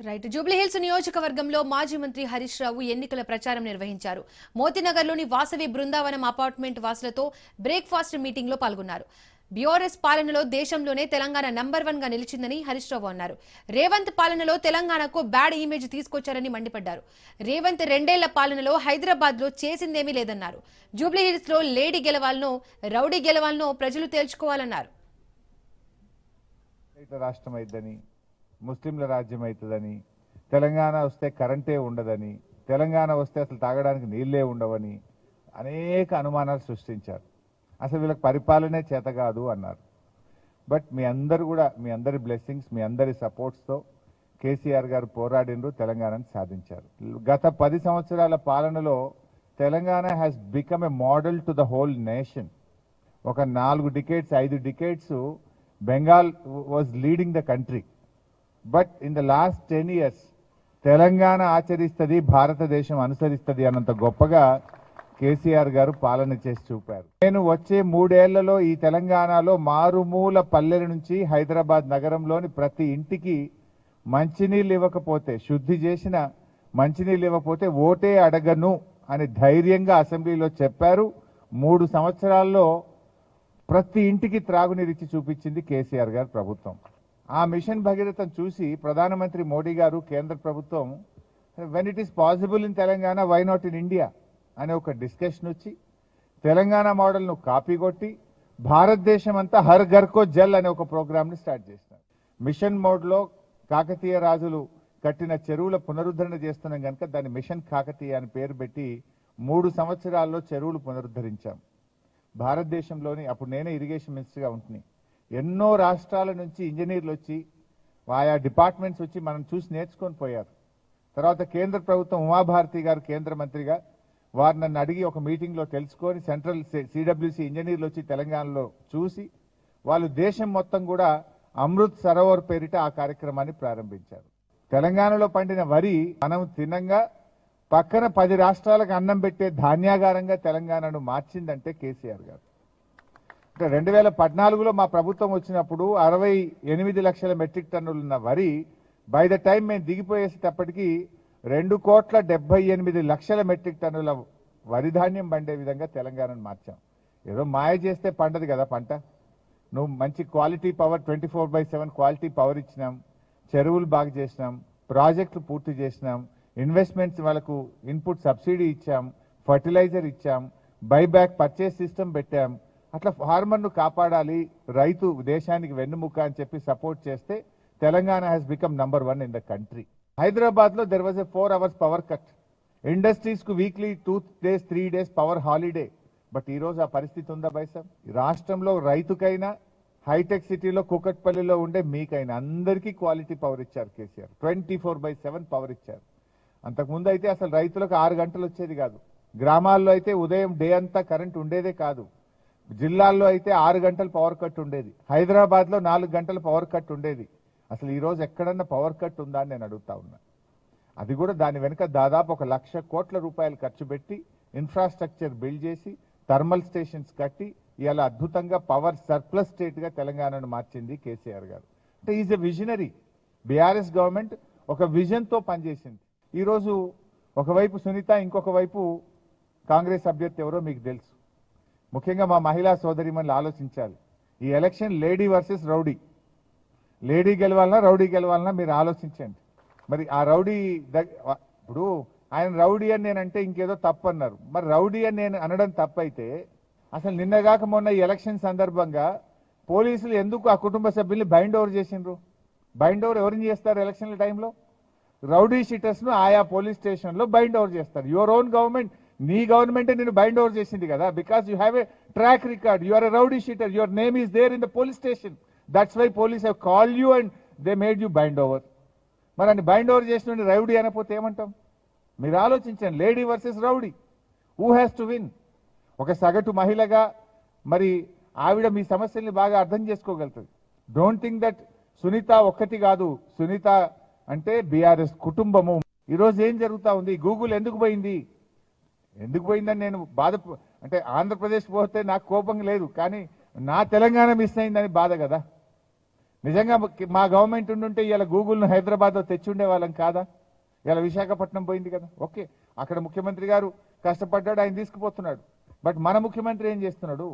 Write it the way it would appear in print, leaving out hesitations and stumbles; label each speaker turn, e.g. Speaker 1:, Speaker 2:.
Speaker 1: Right Jubilee Hills నియోజకవర్గంలో మాజీ మంత్రి హరీష్ రావు ఎన్నికల ప్రచారం నిర్వహించారు. మోతీనగర్లోని వాసవి బృందావనం అపార్ట్మెంట్ వాసులతో బ్రేక్ఫాస్ట్ మీటింగ్ లో పాల్గొన్నారు. బీఆర్ఎస్ పాలనలో దేశంలోనే తెలంగాణ నంబర్ 1 గా నిలిచిందని హరీష్ రావు అన్నారు. రేవంత్ పాలనలో తెలంగాణకు బ్యాడ్ ఇమేజ్ తీసుకొచ్చారని మండిపడ్డారు. రేవంత్ 2 ఏళ్ల పాలనలో హైదరాబాద్ లో చేసిందేమీ లేదన్నారు. జూబ్లీహిల్స్ లో లేడీ గెలవాలనో రౌడీ గెలవాలనో ప్రజలు తేల్చుకోవాలన్నారు.
Speaker 2: ముస్లింల రాజ్యం అవుతుందని, తెలంగాణ వస్తే కరెంటే ఉండదని, తెలంగాణ వస్తే అసలు తాగడానికి నీళ్లే ఉండవని అనేక అనుమానాలు సృష్టించారు. అసలు వీళ్ళకి పరిపాలనే చేత కాదు అన్నారు. బట్ మీ అందరి బ్లెస్సింగ్స్, మీ అందరి సపోర్ట్స్తో కేసీఆర్ గారు పోరాడినరు, తెలంగాణను సాధించారు. గత 10 సంవత్సరాల పాలనలో Telangana has become a model to the whole nation. ఒక 4 decades 5 decades Bengal was leading the country. But in the last 10 years Telangana ఆచరిస్తుంది, భారతదేశం అనుసరిస్తుంది అన్నంత గొప్పగా కేసీఆర్ గారు పాలన చేసి చూపారు. నేను వచ్చే 3 ఏళ్లలో ఈ తెలంగాణలో మారుమూల పల్లెల నుంచి హైదరాబాద్ నగరంలోని ప్రతి ఇంటికి మంచినీళ్ళు ఇవ్వకపోతే, శుద్ధి చేసిన మంచినీళ్ళు ఇవ్వకపోతే ఓటే అడగను అని ధైర్యంగా అసెంబ్లీలో చెప్పారు. 3 సంవత్సరాల్లో ప్రతి ఇంటికి త్రాగునీరు ఇచ్చి చూపించింది కేసీఆర్ గారు ప్రభుత్వం. ఆ మిషన్ భగీరథను చూసి ప్రధానమంత్రి మోడీ గారు, కేంద్ర ప్రభుత్వం when it is possible in Telangana why not in India అనే ఒక డిస్కషన్ వచ్చి తెలంగాణ మోడల్ను కాపీ కొట్టి భారతదేశం అంతా హర్ ఘర్ కో జల్ అనే ఒక ప్రోగ్రామ్ని స్టార్ట్ చేసినారు. మిషన్ మోడ్లో కాకతీయ రాజులు కట్టిన చెరువుల పునరుద్ధరణ చేస్తున్నాం కనుక దాన్ని మిషన్ కాకతీయ అని పేరు పెట్టి 3 సంవత్సరాల్లో చెరువులు పునరుద్ధరించాం. భారతదేశంలోని అప్పుడు నేనే ఇరిగేషన్ మినిస్టర్గా ఉంటున్నాయి, ఎన్నో రాష్ట్రాల నుంచి ఇంజనీర్లు వచ్చి ఆయా డిపార్ట్మెంట్స్ వచ్చి మనం చూసి నేర్చుకొని పోయారు. తర్వాత కేంద్ర ప్రభుత్వం ఉమాభారతి గారు కేంద్ర మంత్రిగా వారు నన్ను అడిగి ఒక మీటింగ్లో తెలుసుకొని సెంట్రల్ సిడబ్ల్యూసి ఇంజనీర్లు వచ్చి తెలంగాణలో చూసి వాళ్ళు దేశం మొత్తం కూడా అమృత్ సరోవర్ పేరిట ఆ కార్యక్రమాన్ని ప్రారంభించారు. తెలంగాణలో పండిన వరి మనం తినంగా పక్కన 10 రాష్ట్రాలకు అన్నం పెట్టే ధాన్యాగారంగా తెలంగాణను మార్చిందంటే కేసీఆర్ గారు. 2014లో మా ప్రభుత్వం వచ్చినప్పుడు 68 లక్షల మెట్రిక్ టన్నులు ఉన్న వరి బై ద టైం మేము దిగిపోయేటప్పటికీ 2,78,00,000 మెట్రిక్ టన్నుల వరి ధాన్యం పండే విధంగా తెలంగాణను మార్చాం. ఏదో మాయ చేస్తే పండదు కదా పంట. నువ్వు మంచి క్వాలిటీ పవర్ 24/7 క్వాలిటీ పవర్ ఇచ్చినాం, చెరువులు బాగు చేసినాం, ప్రాజెక్టులు పూర్తి చేసినాం, ఇన్వెస్ట్మెంట్స్ వాళ్ళకు ఇన్పుట్ సబ్సిడీ ఇచ్చాం, ఫర్టిలైజర్ ఇచ్చాం, బైబ్యాక్ పర్చేస్ సిస్టమ్ పెట్టాం. అట్లా ఫార్మర్ను కాపాడాలి, రైతు దేశానికి వెన్నుముక్క అని చెప్పి సపోర్ట్ చేస్తే Telangana has become number 1 in the country. హైదరాబాద్లో there was a 4 hours power cut. ఇండస్ట్రీస్కు weekly 2 days 3 days power holiday. But ఈరోజు ఆ పరిస్థితి ఉందా బైసం? రాష్ట్రంలో రైతుకైనా, హైటెక్ సిటీలో కూకట్పల్లిలో ఉండే మీకైనా అందరికీ క్వాలిటీ పవర్ ఇచ్చారు కేసీఆర్. 24/7 పవర్ ఇచ్చారు. అంతకుముందు అయితే అసలు రైతులకు 6 గంటలు వచ్చేది కాదు. గ్రామాల్లో అయితే ఉదయం డే అంతా కరెంట్ ఉండేదే కాదు. జిల్లాల్లో అయితే 6 గంటలు పవర్ కట్ ఉండేది. హైదరాబాద్లో 4 గంటల పవర్ కట్ ఉండేది. అసలు ఈరోజు ఎక్కడన్నా పవర్ కట్ ఉందా అని నేను అడుగుతా ఉన్నా. అది కూడా దాని వెనుక దాదాపు 1,00,000 కోట్ల రూపాయలు ఖర్చు పెట్టి ఇన్ఫ్రాస్ట్రక్చర్ బిల్డ్ చేసి థర్మల్ స్టేషన్స్ కట్టి ఇలా అద్భుతంగా పవర్ సర్ప్లస్ స్టేట్గా తెలంగాణను మార్చింది కేసీఆర్ గారు. అంటే is a visionary. BRS government ఒక విజన్తో పనిచేసింది. ఈరోజు ఒకవైపు సునీత, ఇంకొక వైపు కాంగ్రెస్ అభ్యర్థి ఎవరో మీకు తెలుసు. ముఖ్యంగా మా మహిళా సోదరిమణులు ఆలోచించాలి. ఈ election lady versus rowdy. Lady గెలవాలన్నా రౌడీ గెలవాలన్నా మీరు ఆలోచించండి. మరి ఆ రౌడీ ఇప్పుడు ఆయన రౌడీ అని నేనంటే ఇంకేదో తప్పు అన్నారు. మరి రౌడీ అని నేను అనడం తప్పైతే అసలు నిన్నగాక మొన్న ఈ ఎలక్షన్ సందర్భంగా పోలీసులు ఎందుకు ఆ కుటుంబ సభ్యుల్ని బైండ్ ఓవర్ చేసిండ్రు? బైండ్ ఓవర్ ఎవరిని చేస్తారు ఎలక్షన్ల టైంలో? రౌడీ షీటర్స్ను ఆయా పోలీస్ స్టేషన్లో బైండ్ ఓవర్ చేస్తారు. యువర్ ఓన్ గవర్నమెంట్, నీ గవర్నమెంటే నేను బైండ్ ఓవర్ చేసింది కదా. Because you have a track record, you are a rowdy sheeter, your name is there in the police station. That's why police have call you and they made you bind over. మరి అని bind over చేసిన rowdy అనకపోతే ఏమంటాం? మీరు ఆలోచించండి. Lady versus rowdy, who has to win? ఒక సగటు మహిళగా మరి ఆవిడ మీ సమస్యల్ని బాగా అర్థం చేసుకోగలుగుతుంది. డోంట్ థింక్ దట్ సునీత ఒక్కటి కాదు. సునీత అంటే బీఆర్ఎస్ కుటుంబము. ఈరోజు ఏం జరుగుతూ ఉంది? గూగుల్ ఎందుకు పోయింది? ఎందుకు పోయిందని నేను అంటే ఆంధ్రప్రదేశ్ పోతే నాకు కోపం లేదు, కానీ నా తెలంగాణ మిస్ అయిందని బాధ కదా. నిజంగా మా గవర్నమెంట్ ఉండుంటే ఇలా గూగుల్ను హైదరాబాద్లో తెచ్చి ఉండే వాళ్ళం కాదా? ఇలా విశాఖపట్నం పోయింది కదా. ఓకే, అక్కడ ముఖ్యమంత్రి గారు కష్టపడ్డాడు, ఆయన తీసుకుపోతున్నాడు. బట్ మన ముఖ్యమంత్రి ఏం చేస్తున్నాడు?